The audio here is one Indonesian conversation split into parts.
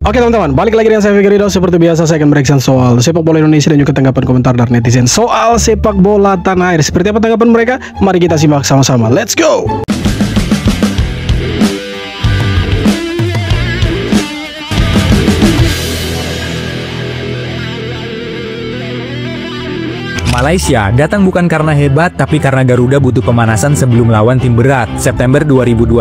Oke teman-teman, balik lagi dengan saya Fikri Ridho. Seperti biasa saya akan bereaction soal sepak bola Indonesia dan juga tanggapan komentar dari netizen soal sepak bola tanah air. Seperti apa tanggapan mereka? Mari kita simak sama-sama. Let's go! Malaysia datang bukan karena hebat, tapi karena Garuda butuh pemanasan sebelum lawan tim berat. September 2025,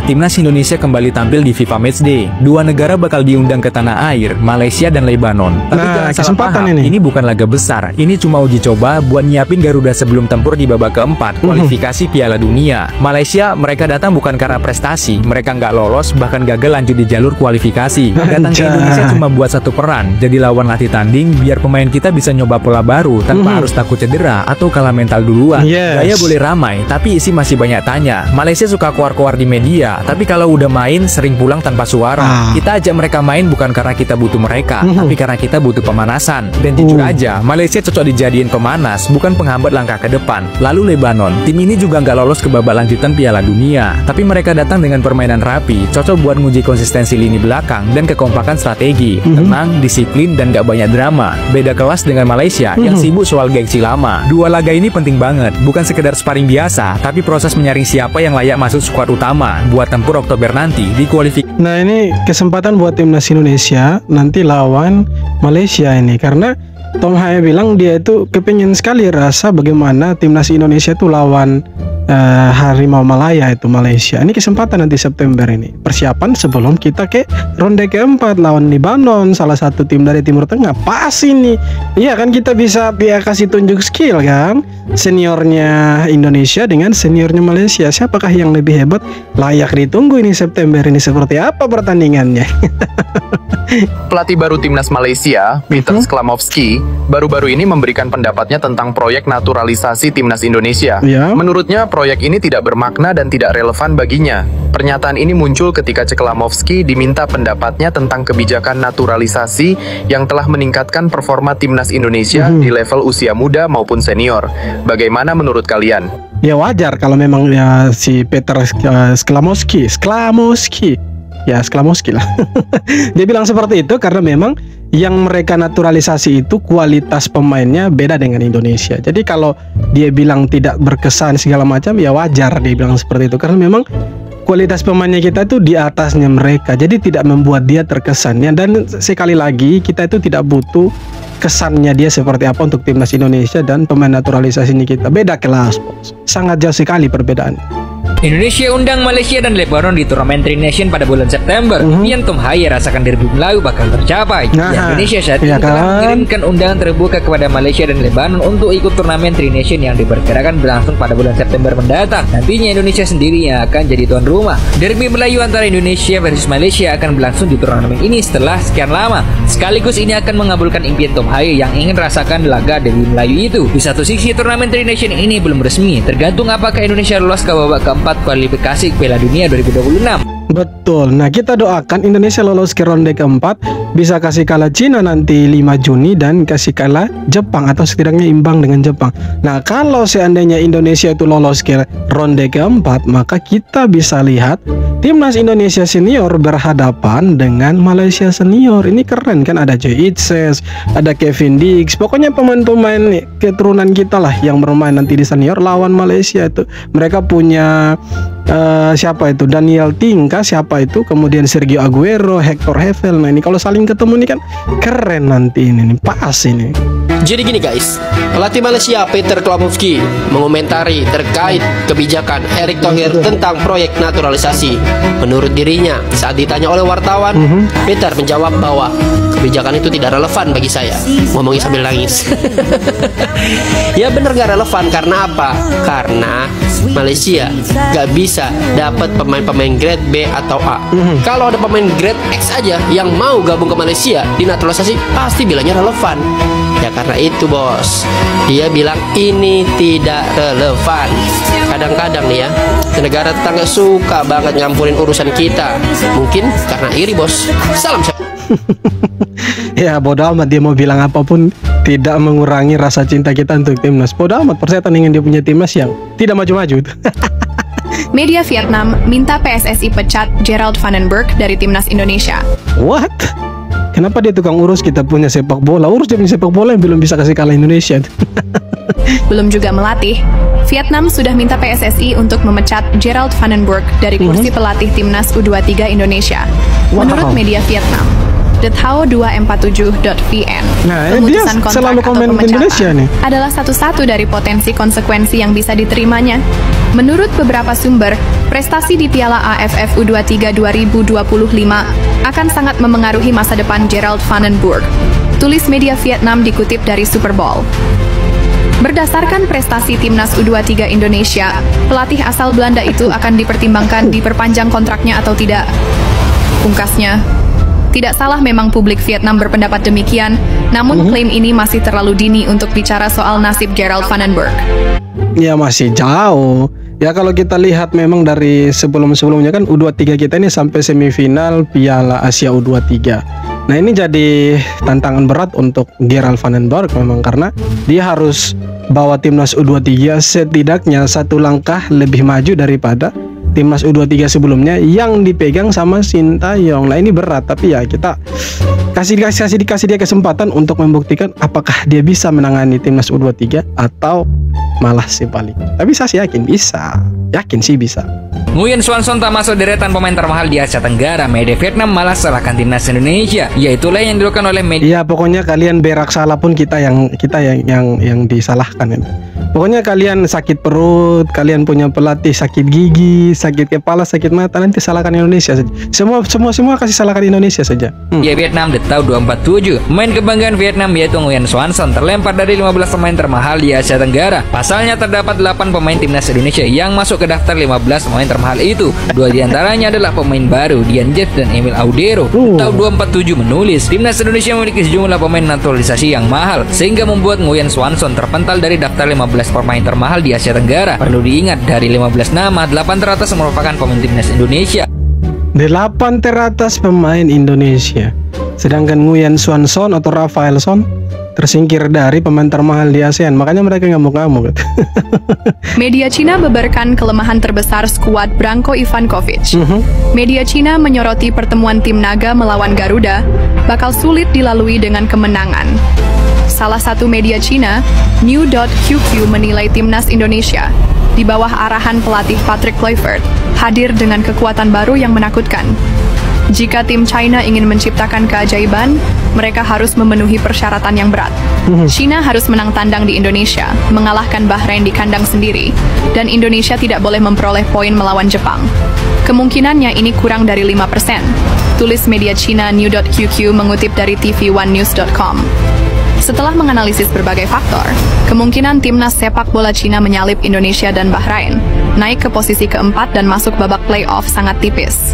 timnas Indonesia kembali tampil di FIFA Matchday. Dua negara bakal diundang ke tanah air, Malaysia dan Lebanon. Tapi jangan salah paham, ini bukan laga besar. Ini cuma uji coba buat nyiapin Garuda sebelum tempur di babak keempat, kualifikasi Piala Dunia. Malaysia, mereka datang bukan karena prestasi. Mereka nggak lolos, bahkan gagal lanjut di jalur kualifikasi. Datang ke Indonesia cuma buat satu peran, jadi lawan latih tanding, biar pemain kita bisa nyoba pola baru tanpa harus takut cedera atau kalah mental duluan. Gaya boleh ramai, tapi isi masih banyak tanya. Malaysia suka keluar-keluar di media, tapi kalau udah main sering pulang tanpa suara. Kita ajak mereka main bukan karena kita butuh mereka, tapi karena kita butuh pemanasan. Dan jujur aja, Malaysia cocok dijadiin pemanas, bukan penghambat langkah ke depan. Lalu Lebanon, tim ini juga nggak lolos ke babak lanjutan Piala Dunia, tapi mereka datang dengan permainan rapi, cocok buat nguji konsistensi lini belakang dan kekompakan strategi. Tenang, disiplin, dan nggak banyak drama. Beda kelas dengan Malaysia yang sibuk soal gengsi lama. Dua laga ini penting banget, bukan sekedar sparring biasa, tapi proses menyaring siapa yang layak masuk skuad utama buat tempur Oktober nanti di kualifikasi. Nah, ini kesempatan buat timnas Indonesia nanti lawan Malaysia ini, karena Tom Haye bilang dia itu kepingin sekali rasa bagaimana timnas Indonesia itu lawan Harimau Malaya itu Malaysia. Ini kesempatan nanti September ini. Persiapan sebelum kita ke ronde keempat lawan Lebanon, salah satu tim dari Timur Tengah. Pas ini. Iya kan, kita bisa dia kasih tunjuk skill kan. Seniornya Indonesia dengan seniornya Malaysia. Siapakah yang lebih hebat? Layak ditunggu ini September ini, seperti apa pertandingannya. Pelatih baru timnas Malaysia, Peter Sklamovski, baru-baru ini memberikan pendapatnya tentang proyek naturalisasi timnas Indonesia. Menurutnya, proyek ini tidak bermakna dan tidak relevan baginya. Pernyataan ini muncul ketika Sklamovski diminta pendapatnya tentang kebijakan naturalisasi yang telah meningkatkan performa timnas Indonesia di level usia muda maupun senior. Bagaimana menurut kalian? Ya wajar kalau memang ya si Peter Sklamovski lah. Dia bilang seperti itu karena memang yang mereka naturalisasi itu kualitas pemainnya beda dengan Indonesia. Jadi kalau dia bilang tidak berkesan segala macam, ya wajar dia bilang seperti itu karena memang kualitas pemainnya kita itu di atasnya mereka. Jadi tidak membuat dia terkesan. Dan sekali lagi kita itu tidak butuh kesannya dia seperti apa untuk timnas Indonesia dan pemain naturalisasinya kita. Beda kelas, bos. Sangat jauh sekali perbedaan. Indonesia undang Malaysia dan Lebanon di turnamen Tri Nation pada bulan September. Yang Tom Haye rasakan 2000 lalu bakal tercapai. Indonesia saat ini telah mengirimkan undangan terbuka kepada Malaysia dan Lebanon untuk ikut turnamen Tri Nation yang diperkirakan berlangsung pada bulan September mendatang. Nantinya Indonesia sendiri yang akan jadi tuan rumah. Derby Melayu antara Indonesia versus Malaysia akan berlangsung di turnamen ini setelah sekian lama. Sekaligus ini akan mengabulkan impian Tom Haye yang ingin rasakan laga Derby Melayu itu. Di satu sisi turnamen Tri Nation ini belum resmi, tergantung apakah Indonesia lolos ke babak keempat kualifikasi Piala Dunia 2026. Betul. Nah, kita doakan Indonesia lolos ke ronde keempat, bisa kasih kalah Cina nanti 5 Juni dan kasih kalah Jepang atau setidaknya imbang dengan Jepang. Nah, kalau seandainya Indonesia itu lolos ke ronde keempat, maka kita bisa lihat timnas Indonesia senior berhadapan dengan Malaysia senior. Ini keren kan, ada Joy Itses, ada Kevin Dix, pokoknya pemain-pemain keturunan kita lah yang bermain nanti di senior lawan Malaysia itu. Mereka punya siapa itu, Daniel Tingka, siapa itu, kemudian Sergio Aguero, Hector Hevel. Nah, ini kalau saling ketemu ini kan keren nanti ini pas ini. Jadi gini guys, pelatih Malaysia Peter Sklamovski mengomentari terkait kebijakan Erick Thohir tentang proyek naturalisasi. Menurut dirinya, saat ditanya oleh wartawan, Peter menjawab bahwa kebijakan itu tidak relevan bagi saya. Ngomongin sambil nangis. Ya bener gak relevan, karena apa? Karena Malaysia gak bisa dapat pemain-pemain grade B atau A. Kalau ada pemain grade X aja yang mau gabung ke Malaysia di naturalisasi, pasti bilangnya relevan. Ya karena itu bos, dia bilang ini tidak relevan. Kadang-kadang nih ya, negara tetangga suka banget ngampurin urusan kita. Mungkin karena iri bos. Salam. Ya bodo amat dia mau bilang apapun, tidak mengurangi rasa cinta kita untuk timnas. Bodo amat, persetan ingin dia punya timnas yang tidak maju-maju. Media Vietnam minta PSSI pecat Gerald Van den Berg dari timnas Indonesia. What? Kenapa dia tukang urus kita punya sepak bola? Urus dia punya sepak bola yang belum bisa kasih kalah Indonesia. Belum juga melatih. Vietnam sudah minta PSSI untuk memecat Gerald Van den Berg dari kursi pelatih timnas U23 Indonesia. Menurut media Vietnam, Thao247.vn, pemutusan kontrak atau pemecatan adalah satu-satu dari potensi konsekuensi yang bisa diterimanya. Menurut beberapa sumber, prestasi di Piala AFF U23 2025 akan sangat memengaruhi masa depan Gerald Van den Berg. Tulis media Vietnam dikutip dari Super Bowl. Berdasarkan prestasi timnas U23 Indonesia, pelatih asal Belanda itu akan dipertimbangkan diperpanjang kontraknya atau tidak. Pungkasnya, tidak salah memang publik Vietnam berpendapat demikian, namun klaim ini masih terlalu dini untuk bicara soal nasib Gerald Van den Berg. Ya masih jauh. Ya kalau kita lihat memang dari sebelum-sebelumnya kan U23 kita ini sampai semifinal Piala Asia U23. Nah ini jadi tantangan berat untuk Gerald Van den Berg memang, karena dia harus bawa timnas U23 setidaknya satu langkah lebih maju daripada timnas U23 sebelumnya yang dipegang sama Sintayong. Nah ini berat, tapi ya kita kasih dia kesempatan untuk membuktikan apakah dia bisa menangani timnas U23 atau malah sih balik. Tapi saya yakin sih bisa. Nguyen Xuan Son tak masuk deretan pemain termahal di Asia Tenggara. Media Vietnam malah salahkan timnas Indonesia. Yaitulah yang dilakukan oleh media. Ya pokoknya kalian berak salah pun kita yang disalahkan. Pokoknya kalian sakit perut, kalian punya pelatih sakit gigi, sakit kepala, sakit mata, nanti salahkan Indonesia saja. Semua kasih salahkan Indonesia saja. Ya Vietnam Thao247. Pemain kebanggaan Vietnam yaitu Nguyen Xuan Son terlempar dari 15 pemain termahal di Asia Tenggara. Pasalnya terdapat 8 pemain timnas Indonesia yang masuk ke daftar 15 pemain termahal itu. 2 diantaranya adalah pemain baru, Dian Jeff dan Emil Audero. Thao247 menulis, timnas Indonesia memiliki sejumlah pemain naturalisasi yang mahal, sehingga membuat Nguyen Xuan Son terpental dari daftar 15 pemain termahal di Asia Tenggara. Perlu diingat, dari 15 nama, 8 teratas merupakan pemain timnas Indonesia. 8 teratas pemain Indonesia. Sedangkan Nguyen Xuan Son atau Rafael Son tersingkir dari pemain termahal di ASEAN. Makanya mereka ngamuk-ngamuk. Media Cina beberkan kelemahan terbesar skuad Branko Ivankovic. Media Cina menyoroti pertemuan tim naga melawan Garuda bakal sulit dilalui dengan kemenangan. Salah satu media Cina, New.QQ, menilai timnas Indonesia di bawah arahan pelatih Patrick Kluivert hadir dengan kekuatan baru yang menakutkan. Jika tim China ingin menciptakan keajaiban, mereka harus memenuhi persyaratan yang berat. China harus menang tandang di Indonesia, mengalahkan Bahrain di kandang sendiri, dan Indonesia tidak boleh memperoleh poin melawan Jepang. Kemungkinannya ini kurang dari 5%. Tulis media Cina New.QQ mengutip dari TV1news.com. Setelah menganalisis berbagai faktor, kemungkinan timnas sepak bola Cina menyalip Indonesia dan Bahrain, naik ke posisi keempat dan masuk babak playoff sangat tipis.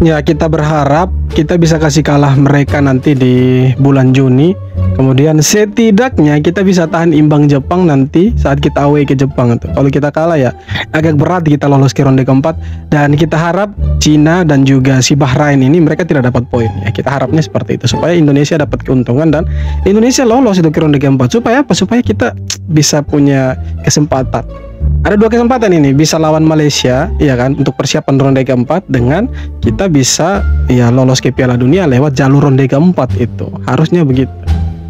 Ya kita berharap kita bisa kasih kalah mereka nanti di bulan Juni. Kemudian setidaknya kita bisa tahan imbang Jepang nanti saat kita away ke Jepang. Kalau kita kalah ya agak berat kita lolos ke ronde keempat. Dan kita harap Cina dan juga si Bahrain ini mereka tidak dapat poin. Ya kita harapnya seperti itu supaya Indonesia dapat keuntungan dan Indonesia lolos itu ke ronde keempat. Supaya apa? Supaya kita bisa punya kesempatan. Ada 2 kesempatan ini, bisa lawan Malaysia ya kan untuk persiapan ronde keempat, dengan kita bisa ya lolos ke Piala Dunia lewat jalur ronde keempat itu. Harusnya begitu.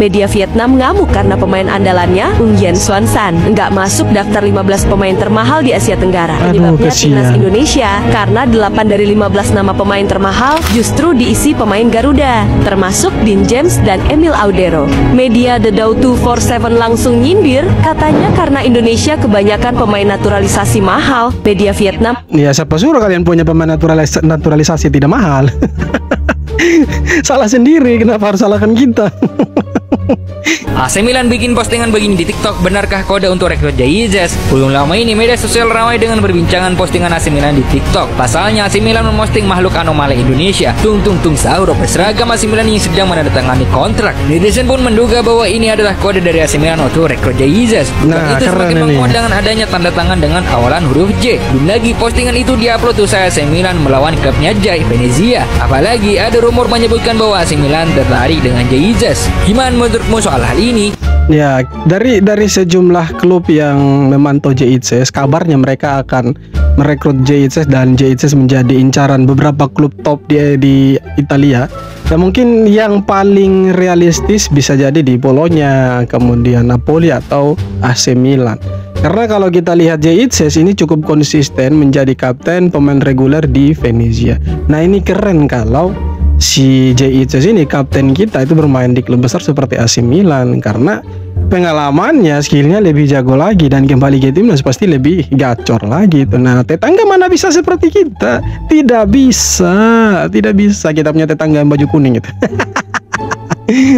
Media Vietnam ngamuk karena pemain andalannya, Nguyen Xuan Son, nggak masuk daftar 15 pemain termahal di Asia Tenggara. Penyebabnya timnas Indonesia, karena 8 dari 15 nama pemain termahal justru diisi pemain Garuda, termasuk Dean James dan Emil Audero. Media The Thao247 langsung nyindir, katanya karena Indonesia kebanyakan pemain naturalisasi mahal. Media Vietnam, ya siapa suruh kalian punya pemain naturalisasi tidak mahal? Salah sendiri, kenapa harus salahkan kita? AC Milan bikin postingan begini di TikTok, benarkah kode untuk rekrut Jesus? Belum lama ini media sosial ramai dengan perbincangan postingan AC Milan di TikTok. Pasalnya AC Milan memposting makhluk anomali Indonesia, tung sahur berseragam AC Milan yang sedang menandatangani kontrak. Netizen pun menduga bahwa ini adalah kode dari AC Milan untuk rekrut Jesus. Bukan itu semakin menguat dengan adanya tanda tangan dengan awalan huruf J. Belum lagi postingan itu diupload usai AC Milan melawan klubnya Jai Venezia. Apalagi ada rumor menyebutkan bahwa AC Milan tertarik dengan Jesus. Gimana menurutmu soal hal ini? Ya, dari sejumlah klub yang memantau JIC, kabarnya mereka akan merekrut JHS dan JHS menjadi incaran beberapa klub top di Italia. Dan mungkin yang paling realistis bisa jadi di Bologna, kemudian Napoli atau AC Milan. Karena kalau kita lihat JHS ini cukup konsisten menjadi kapten pemain reguler di Venezia. Nah ini keren kalau si JHS ini kapten kita itu bermain di klub besar seperti AC Milan, karena pengalamannya, skillnya lebih jago lagi, dan kembali ke timnas pasti lebih gacor lagi tuh. Nah tetangga mana bisa seperti kita? Tidak bisa kita punya tetangga yang baju kuning itu.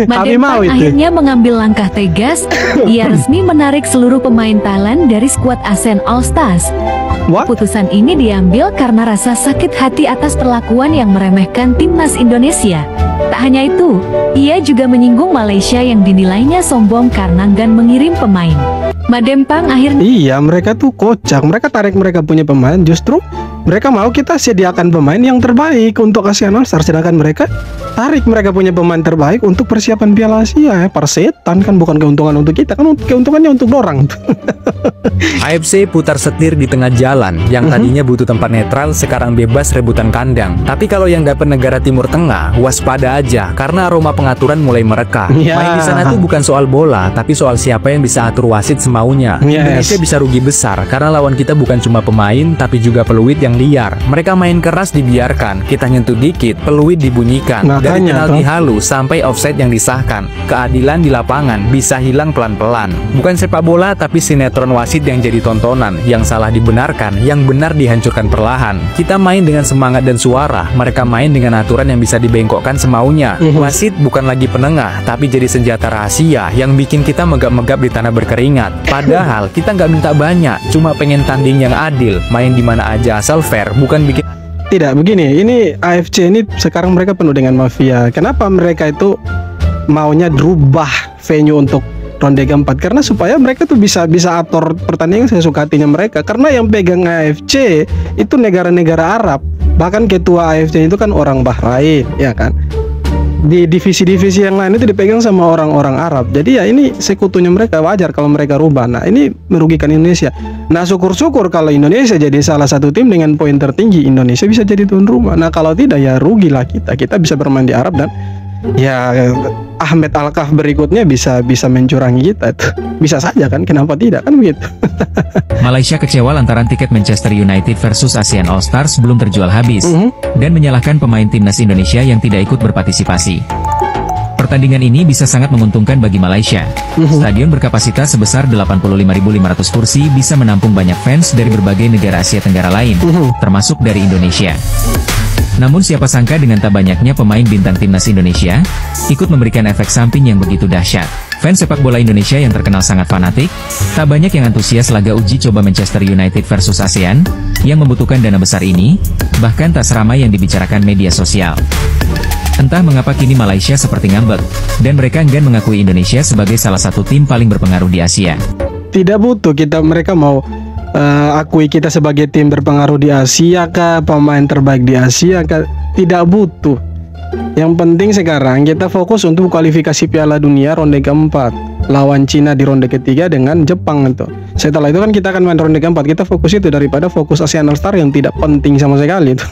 Madempang akhirnya mengambil langkah tegas. Ia resmi menarik seluruh pemain Thailand dari skuad ASEAN All Stars. Keputusan ini diambil karena rasa sakit hati atas perlakuan yang meremehkan timnas Indonesia. Tak hanya itu, ia juga menyinggung Malaysia yang dinilainya sombong karena enggan mengirim pemain. Madempang akhirnya... Iya, mereka tuh kocak. Mereka tarik mereka punya pemain, justru mereka mau kita sediakan pemain yang terbaik untuk ASEAN All Stars, sedangkan mereka tarik mereka punya pemain terbaik untuk persiapan Piala Asia. Persetan kan, bukan keuntungan untuk kita, kan keuntungannya untuk orang. AFC putar setir di tengah jalan. Yang tadinya butuh tempat netral sekarang bebas rebutan kandang. Tapi kalau yang dapat negara Timur Tengah, waspada aja karena aroma pengaturan mulai mereka. Main di sana tuh bukan soal bola, tapi soal siapa yang bisa atur wasit semaunya. Indonesia bisa rugi besar karena lawan kita bukan cuma pemain tapi juga peluit yang liar. Mereka main keras dibiarkan, kita nyentuh dikit, peluit dibunyikan. Dari penalti halus sampai offside yang disahkan, keadilan di lapangan bisa hilang pelan-pelan. Bukan sepak bola tapi sinetron wasit yang jadi tontonan, yang salah dibenarkan, yang benar dihancurkan perlahan. Kita main dengan semangat dan suara, mereka main dengan aturan yang bisa dibengkokkan semaunya. Wasit bukan lagi penengah, tapi jadi senjata rahasia yang bikin kita megap-megap di tanah berkeringat. Padahal kita nggak minta banyak, cuma pengen tanding yang adil, main di mana aja asal fair, bukan bikin... Tidak, begini, ini AFC ini sekarang mereka penuh dengan mafia. Kenapa mereka itu maunya dirubah venue untuk ronde keempat? Karena supaya mereka tuh bisa atur pertandingan sesuka hatinya mereka. Karena yang pegang AFC itu negara-negara Arab. Bahkan ketua AFC itu kan orang Bahrain, ya kan? Di divisi-divisi yang lain itu dipegang sama orang-orang Arab. Jadi ya ini sekutunya mereka, wajar kalau mereka rubah. Nah ini merugikan Indonesia. Nah syukur-syukur kalau Indonesia jadi salah satu tim dengan poin tertinggi, Indonesia bisa jadi tuan rumah. Nah kalau tidak ya rugilah kita bisa bermain di Arab, dan ya Ahmed Al-Kaf berikutnya bisa mencurangi kita itu. Bisa saja kan, kenapa tidak, kan begitu. Malaysia kecewa lantaran tiket Manchester United versus ASEAN All Stars belum terjual habis, dan menyalahkan pemain timnas Indonesia yang tidak ikut berpartisipasi. Pertandingan ini bisa sangat menguntungkan bagi Malaysia. Stadion berkapasitas sebesar 85.500 kursi bisa menampung banyak fans dari berbagai negara Asia Tenggara lain, termasuk dari Indonesia. Namun siapa sangka dengan tak banyaknya pemain bintang timnas Indonesia, ikut memberikan efek samping yang begitu dahsyat. Fans sepak bola Indonesia yang terkenal sangat fanatik, tak banyak yang antusias laga uji coba Manchester United versus ASEAN, yang membutuhkan dana besar ini, bahkan tak seramai yang dibicarakan media sosial. Entah mengapa kini Malaysia seperti ngambek, dan mereka enggan mengakui Indonesia sebagai salah satu tim paling berpengaruh di Asia. Tidak butuh mereka mau akui kita sebagai tim berpengaruh di Asia kah, pemain terbaik di Asia kah, tidak butuh. Yang penting sekarang kita fokus untuk kualifikasi Piala Dunia ronde keempat, lawan Cina di ronde ketiga dengan Jepang itu. Setelah itu kan kita akan main ronde keempat, kita fokus itu daripada fokus ASEAN All Star yang tidak penting sama sekali itu.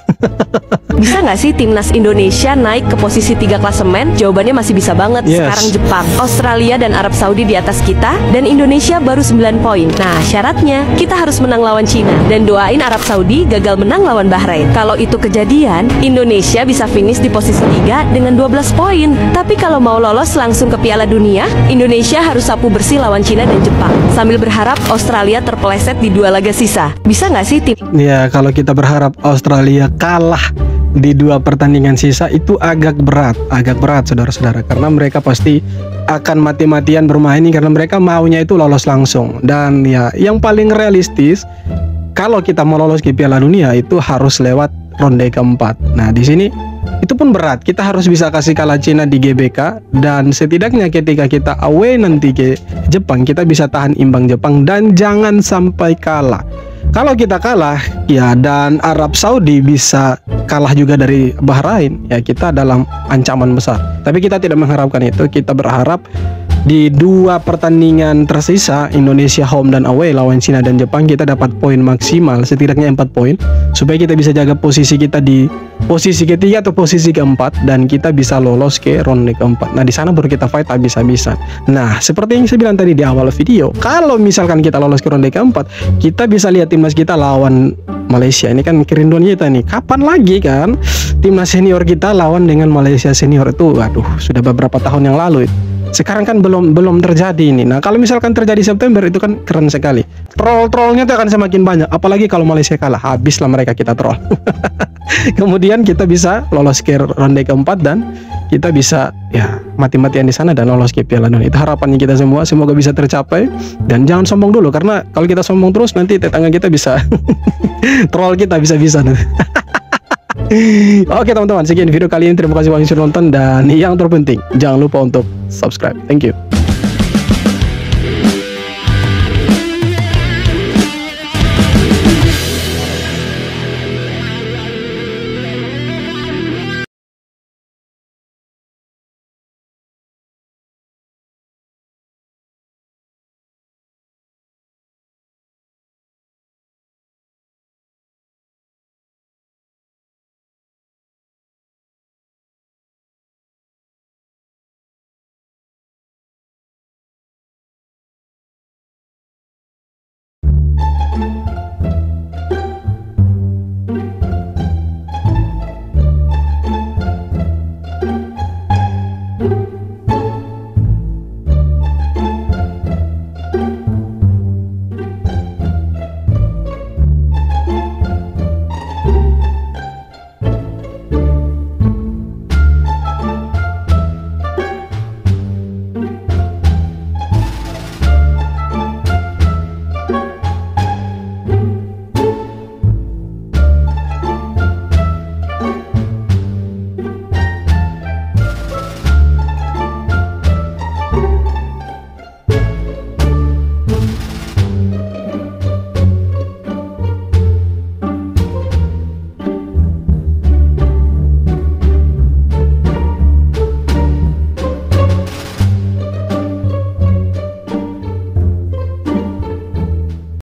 Bisa nggak sih timnas Indonesia naik ke posisi 3 klasemen? Jawabannya masih bisa banget. Sekarang Jepang, Australia, dan Arab Saudi di atas kita, dan Indonesia baru 9 poin. Nah syaratnya kita harus menang lawan Cina, dan doain Arab Saudi gagal menang lawan Bahrain. Kalau itu kejadian, Indonesia bisa finish di posisi 3 dengan 12 poin. Tapi kalau mau lolos langsung ke Piala Dunia, Indonesia harus sapu bersih lawan Cina dan Jepang, sambil berharap Australia terpeleset di 2 laga sisa. Bisa nggak sih tim? Ya kalau kita berharap Australia kalah di 2 pertandingan sisa itu agak berat saudara-saudara, karena mereka pasti akan mati-matian bermain ini karena mereka maunya itu lolos langsung. Dan ya yang paling realistis kalau kita mau lolos ke Piala Dunia itu harus lewat ronde keempat. Nah di sini itu pun berat, kita harus bisa kasih kalah Cina di GBK, dan setidaknya ketika kita away nanti ke Jepang kita bisa tahan imbang Jepang dan jangan sampai kalah. Kalau kita kalah ya, dan Arab Saudi bisa kalah juga dari Bahrain, ya kita dalam ancaman besar. Tapi kita tidak mengharapkan itu, kita berharap di 2 pertandingan tersisa, Indonesia home dan away lawan Cina dan Jepang, kita dapat poin maksimal setidaknya 4 poin supaya kita bisa jaga posisi kita di posisi ketiga atau posisi keempat dan kita bisa lolos ke ronde keempat. Nah, di sana baru kita fight habis-habisan. Nah, seperti yang saya bilang tadi di awal video, kalau misalkan kita lolos ke ronde keempat, kita bisa lihat timnas kita lawan Malaysia. Ini kan kerinduan kita nih. Kapan lagi kan timnas senior kita lawan dengan Malaysia senior itu? Waduh, sudah beberapa tahun yang lalu. Sekarang kan belum terjadi ini. Nah, kalau misalkan terjadi September itu kan keren sekali. Troll-trollnya tuh akan semakin banyak. Apalagi kalau Malaysia kalah, habislah mereka kita troll. Kemudian kita bisa lolos ke ronde keempat dan kita bisa ya mati-matian di sana dan lolos ke Piala Dunia. Itu harapannya kita semua, semoga bisa tercapai. Dan jangan sombong dulu, karena kalau kita sombong terus nanti tetangga kita bisa troll kita bisa-bisa. Oke teman-teman, sekian video kali ini. Terima kasih banyak sudah nonton, dan yang terpenting jangan lupa untuk subscribe. Thank you.